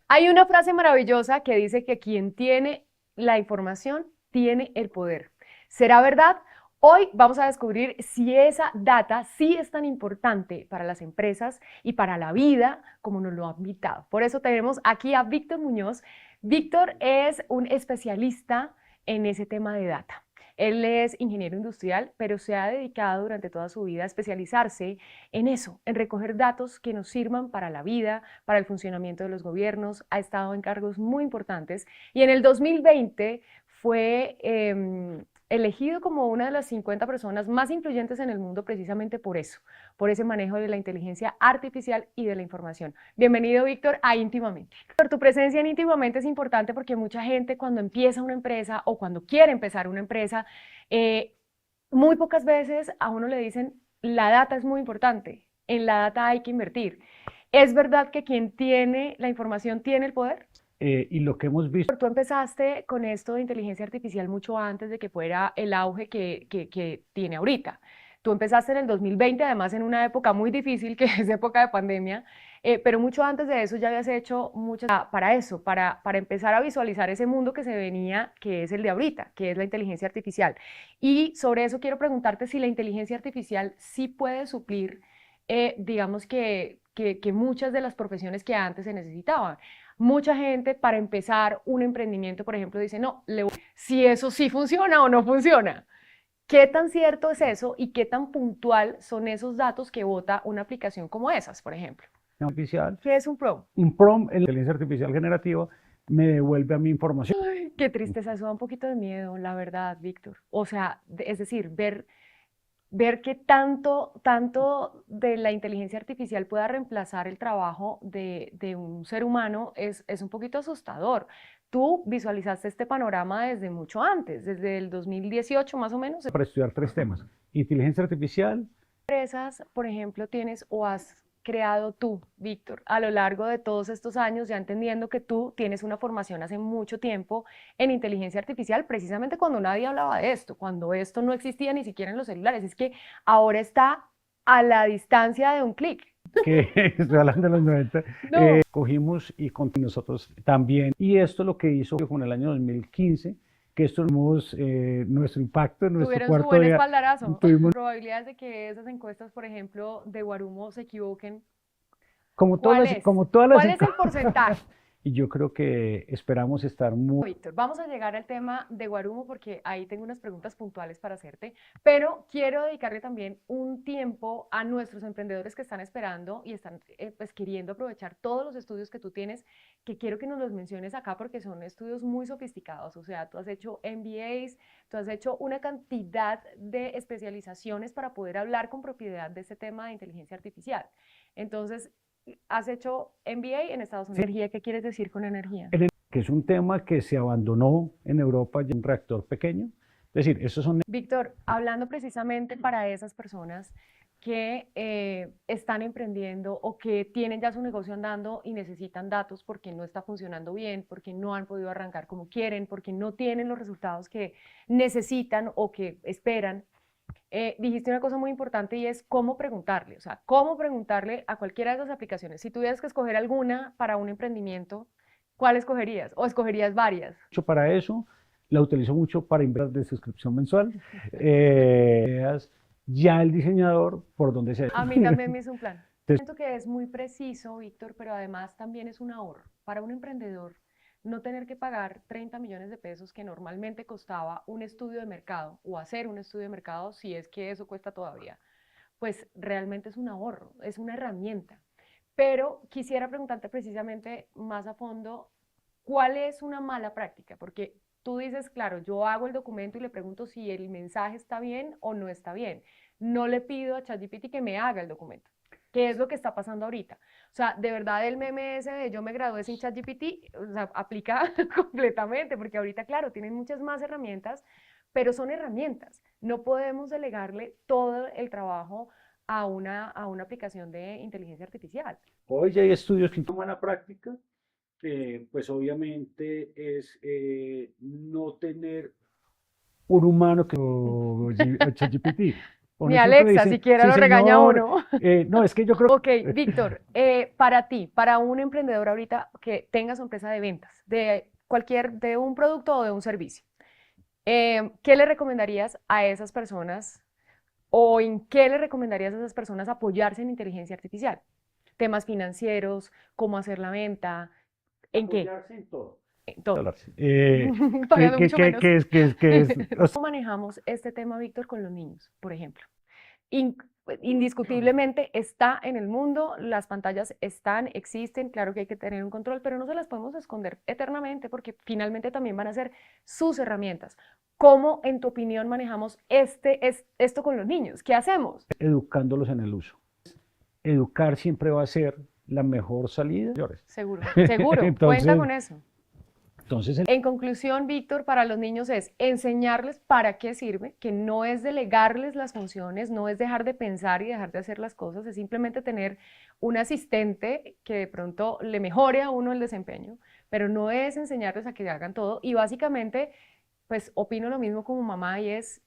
Hay una frase maravillosa que dice que quien tiene la información tiene el poder. ¿Será verdad? Hoy vamos a descubrir si esa data sí es tan importante para las empresas y para la vida como nos lo han invitado. Por eso tenemos aquí a Víctor Muñoz. Víctor es un especialista en ese tema de data. Él es ingeniero industrial, pero se ha dedicado durante toda su vida a especializarse en eso, en recoger datos que nos sirvan para la vida, para el funcionamiento de los gobiernos. Ha estado en cargos muy importantes y en el 2020 fue elegido como una de las 50 personas más influyentes en el mundo precisamente por eso, por ese manejo de la inteligencia artificial y de la información. Bienvenido, Víctor, a Íntimamente. Víctor, tu presencia en Íntimamente es importante porque mucha gente cuando empieza una empresa o cuando quiere empezar una empresa, eh, muy pocas veces a uno le dicen, la data es muy importante, en la data hay que invertir. ¿Es verdad que quien tiene la información tiene el poder? Y lo que hemos visto, Tú empezaste con esto de inteligencia artificial mucho antes de que fuera el auge que tiene ahorita. Tú empezaste en el 2020, además en una época muy difícil, que es época de pandemia, pero mucho antes de eso ya habías hecho muchas para eso, para empezar a visualizar ese mundo que se venía, que es el de ahorita, que es la inteligencia artificial. Y sobre eso quiero preguntarte si la inteligencia artificial sí puede suplir, digamos que muchas de las profesiones que antes se necesitaban. Mucha gente para empezar un emprendimiento, por ejemplo, dice, no, si eso sí funciona o no funciona. ¿Qué tan cierto es eso y qué tan puntual son esos datos que bota una aplicación como esas, por ejemplo? artificial, ¿Qué es un pro? un prompt en la inteligencia artificial generativa me devuelve a mi información. Ay, qué tristeza, eso da un poquito de miedo, la verdad, Víctor. O sea, es decir, ver que tanto de la inteligencia artificial pueda reemplazar el trabajo de un ser humano es un poquito asustador. Tú visualizaste este panorama desde mucho antes, desde el 2018 más o menos. Para estudiar tres temas: inteligencia artificial, Empresas, por ejemplo, tienes o has creado tú, Víctor, a lo largo de todos estos años, ya entendiendo que tú tienes una formación hace mucho tiempo en inteligencia artificial, precisamente cuando nadie hablaba de esto, cuando esto no existía ni siquiera en los celulares, es que ahora está a la distancia de un clic. que estoy hablando de los 90, No, cogimos y con nosotros también. Y esto lo que hizo fue en el año 2015, que esto tuvimos nuestro impacto en nuestro tuvieron su cuarto buen día. espaldarazo. Tuvimos, Probabilidades de que esas encuestas, por ejemplo, de Guarumo se equivoquen. como todas ¿Cuál las, es? como todas las, ¿Cuál es el porcentaje? y yo creo que esperamos estar muy. Víctor, vamos a llegar al tema de Guarumo porque ahí tengo unas preguntas puntuales para hacerte, pero quiero dedicarle también un tiempo a nuestros emprendedores que están esperando y están pues queriendo aprovechar todos los estudios que tú tienes, que quiero que nos los menciones acá porque son estudios muy sofisticados, o sea, tú has hecho MBAs, tú has hecho una cantidad de especializaciones para poder hablar con propiedad de este tema de inteligencia artificial. Entonces, has hecho MBA en Estados Unidos. ¿Energía? ¿Qué quieres decir con energía? Que es un tema que se abandonó en Europa, ya un reactor pequeño. Es decir, esos son. Víctor, hablando precisamente para esas personas que están emprendiendo o que tienen ya su negocio andando y necesitan datos porque no está funcionando bien, porque no han podido arrancar como quieren, porque no tienen los resultados que necesitan o que esperan, dijiste una cosa muy importante y es cómo preguntarle, o sea, cómo preguntarle a cualquiera de esas aplicaciones. Si tuvieras que escoger alguna para un emprendimiento, ¿cuál escogerías? ¿O escogerías varias? Mucho para eso, la utilizo mucho para inversiones de suscripción mensual. Ya el diseñador, por donde sea. A mí también me hizo un plan. Siento que es muy preciso, Víctor, pero además también es un ahorro para un emprendedor no tener que pagar 30 millones de pesos que normalmente costaba un estudio de mercado o hacer un estudio de mercado, si es que eso cuesta todavía, pues realmente es un ahorro, es una herramienta. Pero quisiera preguntarte precisamente más a fondo, ¿cuál es una mala práctica? Porque tú dices, claro, yo hago el documento y le pregunto si el mensaje está bien o no está bien. No le pido a ChatGPT que me haga el documento. ¿Qué es lo que está pasando ahorita? O sea, de verdad el meme ese de yo me gradué sin ChatGPT, o sea, aplica completamente, porque ahorita, claro, tienen muchas más herramientas, pero son herramientas. No podemos delegarle todo el trabajo a una aplicación de inteligencia artificial. Hoy ya hay estudios que toman la práctica, pues obviamente es no tener un humano que o ChatGPT. Ni siempre Alexa dicen, siquiera sí, lo regaña a señor. uno. No, es que yo creo Ok, Víctor, para ti, para un emprendedor ahorita que tenga su empresa de ventas, de un producto o de un servicio, ¿qué le recomendarías a esas personas o en qué le recomendarías a esas personas apoyarse en inteligencia artificial? Temas financieros, cómo hacer la venta, ¿en qué? apoyarse en todo. En todo. Dólares. Pagando mucho menos. O sea, ¿Cómo manejamos este tema, Víctor, con los niños, por ejemplo? Indiscutiblemente está en el mundo, las pantallas están, existen, claro que hay que tener un control, pero no se las podemos esconder eternamente porque finalmente también van a ser sus herramientas. ¿Cómo, en tu opinión, manejamos esto con los niños? ¿Qué hacemos? educándolos en el uso. Educar siempre va a ser la mejor salida. Seguro, seguro, cuenta con eso. Entonces, En conclusión, Víctor, para los niños es enseñarles para qué sirve, que no es delegarles las funciones, no es dejar de pensar y dejar de hacer las cosas, es simplemente tener un asistente que de pronto le mejore a uno el desempeño, pero no es enseñarles a que hagan todo. Y básicamente, pues opino lo mismo como mamá y es,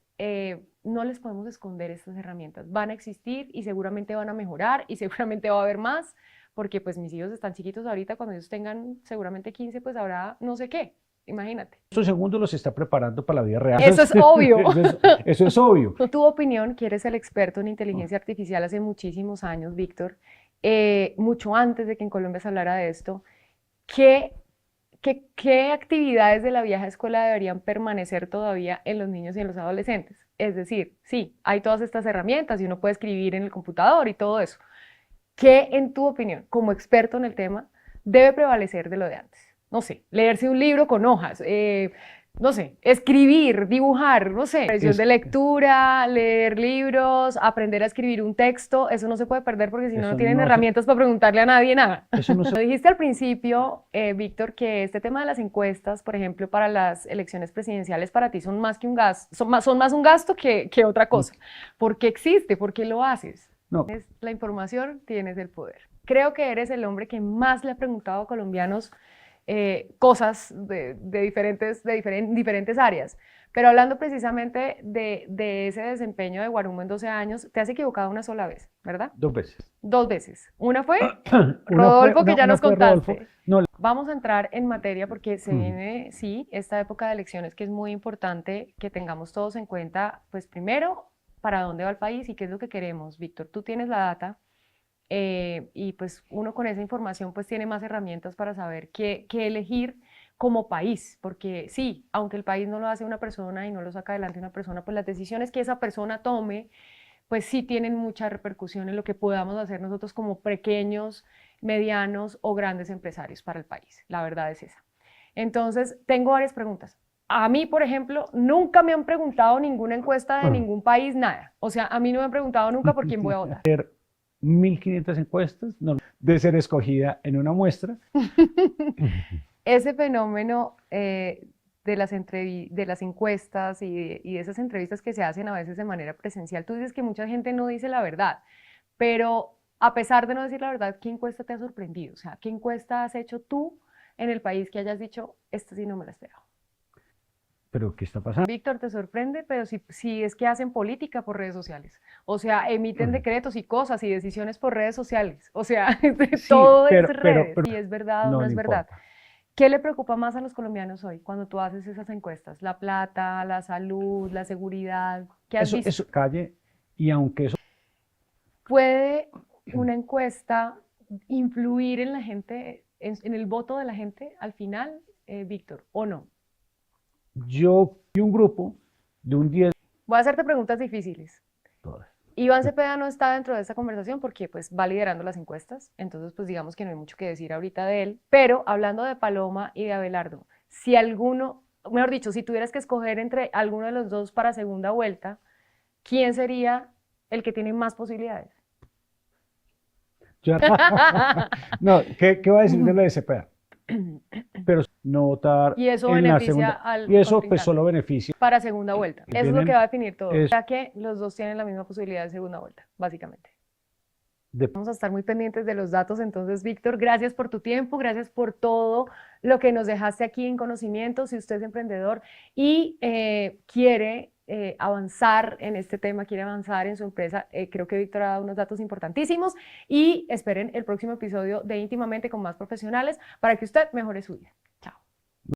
no les podemos esconder estas herramientas, van a existir y seguramente van a mejorar y seguramente va a haber más porque pues mis hijos están chiquitos ahorita, cuando ellos tengan seguramente 15, pues habrá no sé qué, imagínate. estos segundos los está preparando para la vida real. Eso es obvio. Eso es obvio. Tu opinión, que eres el experto en inteligencia artificial hace muchísimos años, Víctor, mucho antes de que en Colombia se hablara de esto, ¿qué actividades de la vieja escuela deberían permanecer todavía en los niños y en los adolescentes? Es decir, sí, hay todas estas herramientas y uno puede escribir en el computador y todo eso. ¿Qué, en tu opinión, como experto en el tema, debe prevalecer de lo de antes? No sé, leerse un libro con hojas, no sé, escribir, dibujar, no sé, presión de lectura, leer libros, aprender a escribir un texto, eso no se puede perder porque si no, no tienen herramientas para preguntarle a nadie nada. Eso no se... Lo dijiste al principio, Víctor, que este tema de las encuestas, por ejemplo, para las elecciones presidenciales, para ti son más que un gasto, son más un gasto que otra cosa. ¿Por qué existe? ¿Por qué lo haces? No. Tienes la información, tienes el poder. Creo que eres el hombre que más le ha preguntado a colombianos cosas de diferentes áreas. Pero hablando precisamente de ese desempeño de Guarumo en 12 años, te has equivocado una sola vez, ¿verdad? 2 veces. 2 veces. Una fue Rodolfo, que ya nos contaste. No. Vamos a entrar en materia porque se viene, sí, esta época de elecciones que es muy importante que tengamos todos en cuenta, pues primero, para dónde va el país y qué es lo que queremos. Víctor, tú tienes la data y pues uno con esa información pues tiene más herramientas para saber qué elegir como país, porque sí, aunque el país no lo hace una persona y no lo saca adelante una persona, pues las decisiones que esa persona tome pues sí tienen mucha repercusión en lo que podamos hacer nosotros como pequeños, medianos o grandes empresarios para el país. La verdad es esa. Entonces, tengo varias preguntas. A mí, por ejemplo, nunca me han preguntado ninguna encuesta de ningún país, nada. O sea, a mí no me han preguntado nunca por quién voy a votar. 1.500 encuestas, no, de ser escogida en una muestra. Ese fenómeno de las encuestas y de esas entrevistas que se hacen a veces de manera presencial, tú dices que mucha gente no dice la verdad, pero a pesar de no decir la verdad, ¿qué encuesta te ha sorprendido? O sea, ¿qué encuesta has hecho tú en el país que hayas dicho, esta sí no me la esperaba? ¿Pero qué está pasando? Víctor, te sorprende, pero si es que hacen política por redes sociales. O sea, emiten decretos y cosas y decisiones por redes sociales. O sea, Sí, todo pero- es redes. pero- Si es verdad o no no le es verdad. importa. ¿Qué le preocupa más a los colombianos hoy cuando tú haces esas encuestas? ¿La plata, la salud, la seguridad? ¿Qué has visto? Eso calle, y aunque eso... ¿Puede una encuesta influir en la gente, en el voto de la gente al final, Víctor, o no? Yo y un grupo de un 10... Voy a hacerte preguntas difíciles. Todas. Iván Cepeda no está dentro de esta conversación porque pues va liderando las encuestas, entonces pues digamos que no hay mucho que decir ahorita de él, pero hablando de Paloma y de Abelardo, si alguno, mejor dicho, si tuvieras que escoger entre alguno de los dos para segunda vuelta, ¿quién sería el que tiene más posibilidades? No, ¿qué va a decir de lo de Cepeda? Pero no votar Y eso en la beneficia segunda. al Y eso pues contrincante. solo beneficia. Para segunda vuelta. Eso es lo Tienen- que va a definir todo. es- Ya que los dos tienen la misma posibilidad de segunda vuelta, básicamente. Vamos a estar muy pendientes de los datos. Entonces, Víctor, gracias por tu tiempo, gracias por todo lo que nos dejaste aquí en conocimiento. Si usted es emprendedor y quiere avanzar en este tema, quiere avanzar en su empresa, creo que Víctor ha dado unos datos importantísimos y esperen el próximo episodio de Íntimamente con más profesionales para que usted mejore su vida.